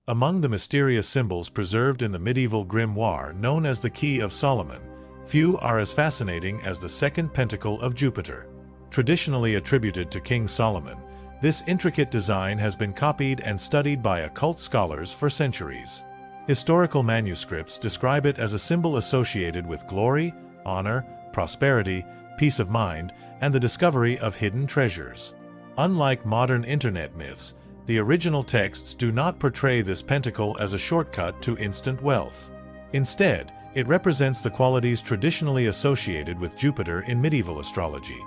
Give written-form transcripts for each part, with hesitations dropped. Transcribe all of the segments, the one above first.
Among the mysterious symbols preserved in the medieval grimoire known as the Key of Solomon, few are as fascinating as the Second Pentacle of Jupiter. Traditionally attributed to King Solomon, this intricate design has been copied and studied by occult scholars for centuries. Historical manuscripts describe it as a symbol associated with glory, honor, prosperity, peace of mind, and the discovery of hidden treasures. Unlike modern internet myths, the original texts do not portray this pentacle as a shortcut to instant wealth. Instead, it represents the qualities traditionally associated with Jupiter in medieval astrology: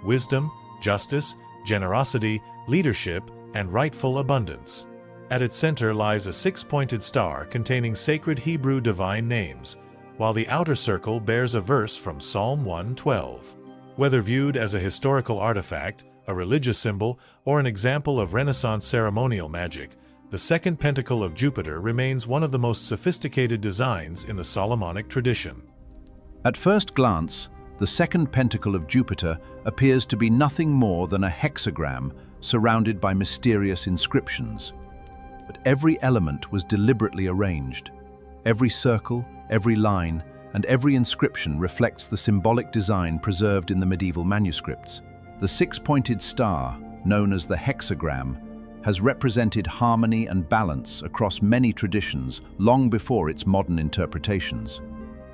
wisdom, justice, generosity, leadership, and rightful abundance. At its center lies a six-pointed star containing sacred Hebrew divine names, while the outer circle bears a verse from Psalm 112. Whether viewed as a historical artifact, a religious symbol, or an example of Renaissance ceremonial magic, the Second Pentacle of Jupiter remains one of the most sophisticated designs in the Solomonic tradition. At first glance, the Second Pentacle of Jupiter appears to be nothing more than a hexagram surrounded by mysterious inscriptions. But every element was deliberately arranged. Every circle, every line, and every inscription reflects the symbolic design preserved in the medieval manuscripts. The six-pointed star, known as the hexagram, has represented harmony and balance across many traditions long before its modern interpretations.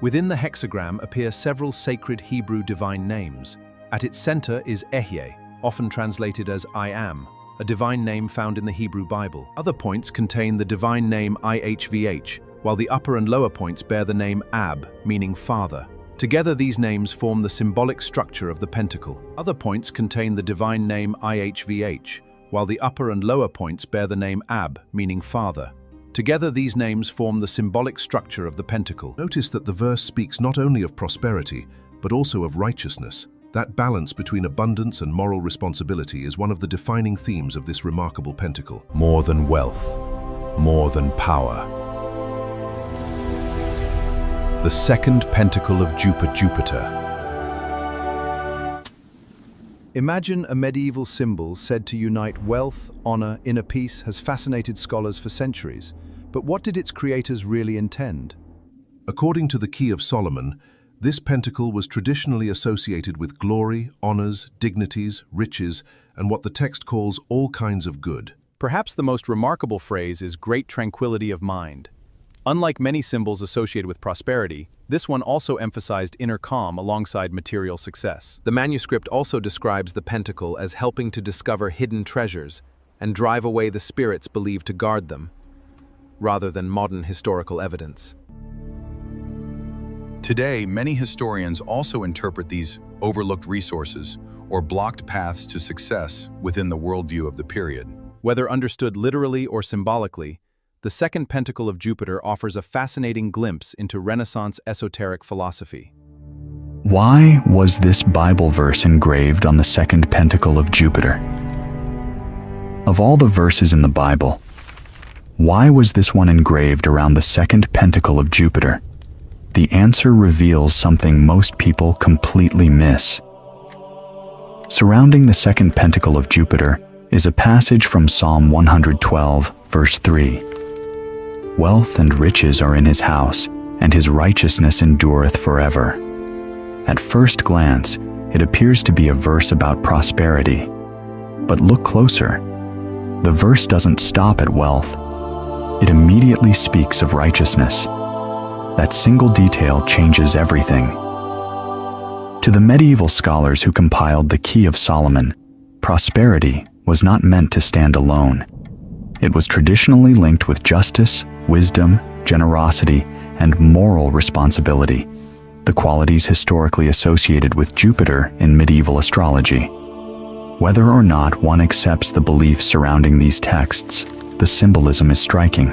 Within the hexagram appear several sacred Hebrew divine names. At its center is Ehyeh, often translated as I am, a divine name found in the Hebrew Bible. Other points contain the divine name IHVH, while the upper and lower points bear the name Ab, meaning Father. Together, these names form the symbolic structure of the pentacle. Other points contain the divine name IHVH, while the upper and lower points bear the name Ab, meaning Father. Together, these names form the symbolic structure of the pentacle. Notice that the verse speaks not only of prosperity, but also of righteousness. That balance between abundance and moral responsibility is one of the defining themes of this remarkable pentacle. More than wealth, more than power. The Second Pentacle of Jupiter. Imagine a medieval symbol said to unite wealth, honor, inner peace has fascinated scholars for centuries. But what did its creators really intend? According to the Key of Solomon, this pentacle was traditionally associated with glory, honors, dignities, riches, and what the text calls all kinds of good. Perhaps the most remarkable phrase is great tranquility of mind. Unlike many symbols associated with prosperity, this one also emphasized inner calm alongside material success. The manuscript also describes the pentacle as helping to discover hidden treasures and drive away the spirits believed to guard them, rather than modern historical evidence. Today, many historians also interpret these overlooked resources or blocked paths to success within the worldview of the period. Whether understood literally or symbolically, the Second Pentacle of Jupiter offers a fascinating glimpse into Renaissance esoteric philosophy. Why was this Bible verse engraved on the Second Pentacle of Jupiter? Of all the verses in the Bible, why was this one engraved around the Second Pentacle of Jupiter? The answer reveals something most people completely miss. Surrounding the Second Pentacle of Jupiter is a passage from Psalm 112, verse 3. Wealth and riches are in his house, and his righteousness endureth forever. At first glance, it appears to be a verse about prosperity. But look closer. The verse doesn't stop at wealth. It immediately speaks of righteousness. That single detail changes everything. To the medieval scholars who compiled the Key of Solomon, prosperity was not meant to stand alone. It was traditionally linked with justice, wisdom, generosity, and moral responsibility, the qualities historically associated with Jupiter in medieval astrology. Whether or not one accepts the beliefs surrounding these texts, the symbolism is striking.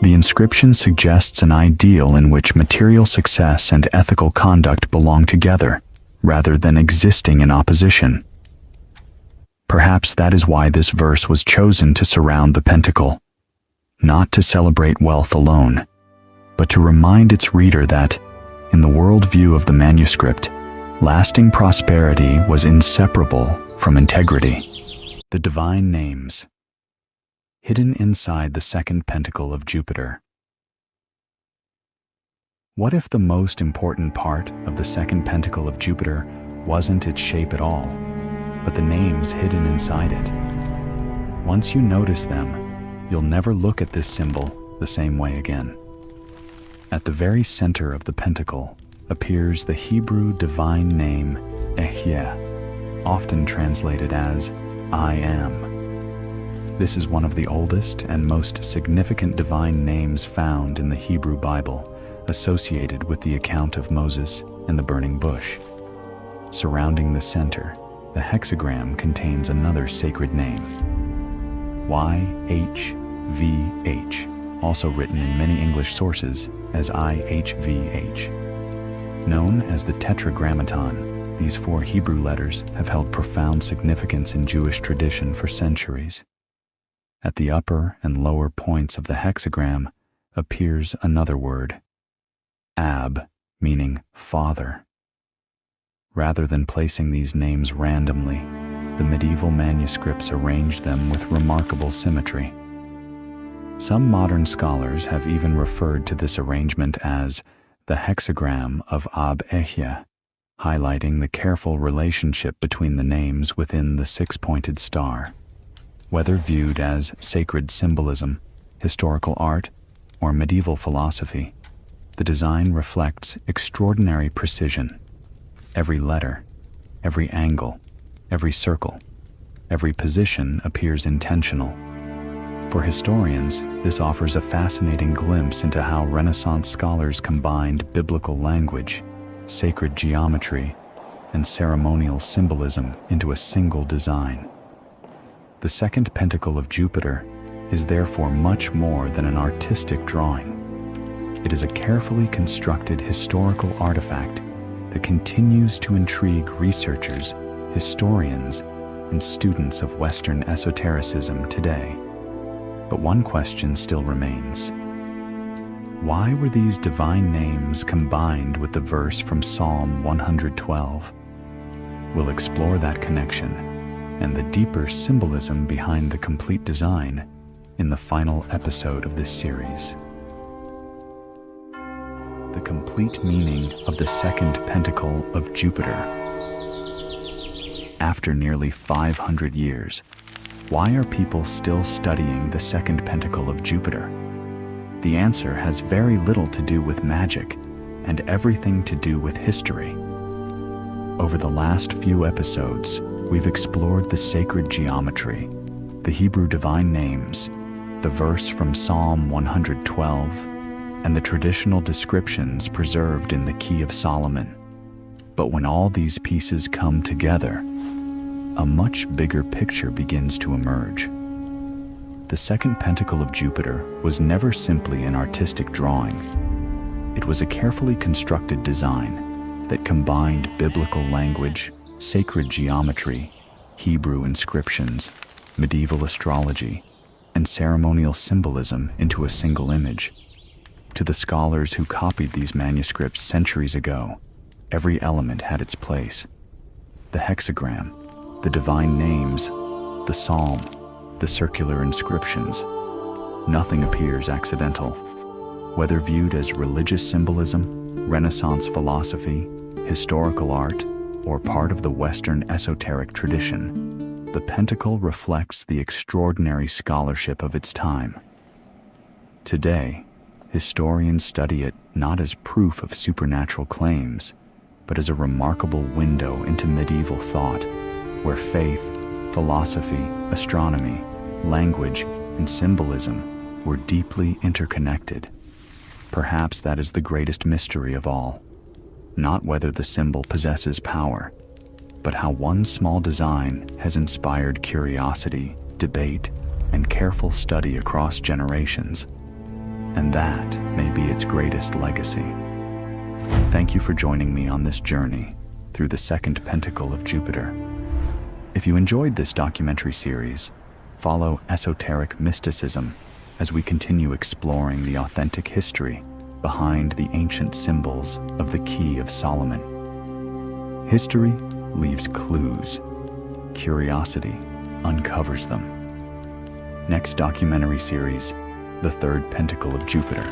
The inscription suggests an ideal in which material success and ethical conduct belong together, rather than existing in opposition. Perhaps that is why this verse was chosen to surround the pentacle, not to celebrate wealth alone, but to remind its reader that, in the worldview of the manuscript, lasting prosperity was inseparable from integrity. The divine names. hidden inside the second pentacle of Jupiter. What if the most important part of the second pentacle of Jupiter wasn't its shape at all, but the names hidden inside it? Once you notice them, you'll never look at this symbol the same way again. At the very center of the pentacle appears the Hebrew divine name Ehyeh, often translated as I am. This is one of the oldest and most significant divine names found in the Hebrew Bible, associated with the account of Moses and the burning bush. Surrounding the center, the hexagram contains another sacred name, YHVH, also written in many English sources as IHVH. Known as the Tetragrammaton, these 4 Hebrew letters have held profound significance in Jewish tradition for centuries. At the upper and lower points of the hexagram appears another word, Ab, meaning father. Rather than placing these names randomly, the medieval manuscripts arranged them with remarkable symmetry. Some modern scholars have even referred to this arrangement as the hexagram of Ab Ehyeh, highlighting the careful relationship between the names within the 6-pointed star. Whether viewed as sacred symbolism, historical art, or medieval philosophy, the design reflects extraordinary precision. Every letter, every angle, every circle, every position appears intentional. For historians, this offers a fascinating glimpse into how Renaissance scholars combined biblical language, sacred geometry, and ceremonial symbolism into a single design. The second pentacle of Jupiter is therefore much more than an artistic drawing. It is a carefully constructed historical artifact that continues to intrigue researchers, historians, and students of Western esotericism today. But one question still remains. Why were these divine names combined with the verse from Psalm 112? We'll explore that connection and the deeper symbolism behind the complete design in the final episode of this series. The complete meaning of the second pentacle of Jupiter. After nearly 500 years, why are people still studying the second pentacle of Jupiter? The answer has very little to do with magic and everything to do with history. Over the last few episodes, we've explored the sacred geometry, the Hebrew divine names, the verse from Psalm 112, and the traditional descriptions preserved in the Key of Solomon. But when all these pieces come together, a much bigger picture begins to emerge. The second pentacle of Jupiter was never simply an artistic drawing. It was a carefully constructed design that combined biblical language, sacred geometry, Hebrew inscriptions, medieval astrology, and ceremonial symbolism into a single image. To the scholars who copied these manuscripts centuries ago, every element had its place. The hexagram, the divine names, the psalm, the circular inscriptions. Nothing appears accidental. Whether viewed as religious symbolism, Renaissance philosophy, historical art, or part of the Western esoteric tradition, the pentacle reflects the extraordinary scholarship of its time. Today, historians study it not as proof of supernatural claims, but as a remarkable window into medieval thought, where faith, philosophy, astronomy, language, and symbolism were deeply interconnected. Perhaps that is the greatest mystery of all. Not whether the symbol possesses power, but how one small design has inspired curiosity, debate, and careful study across generations. And that may be its greatest legacy. Thank you for joining me on this journey through the second pentacle of Jupiter. If you enjoyed this documentary series, follow Esoteric Mysticism as we continue exploring the authentic history behind the ancient symbols of the Key of Solomon. History leaves clues. Curiosity uncovers them. Next documentary series, The Third Pentacle of Jupiter.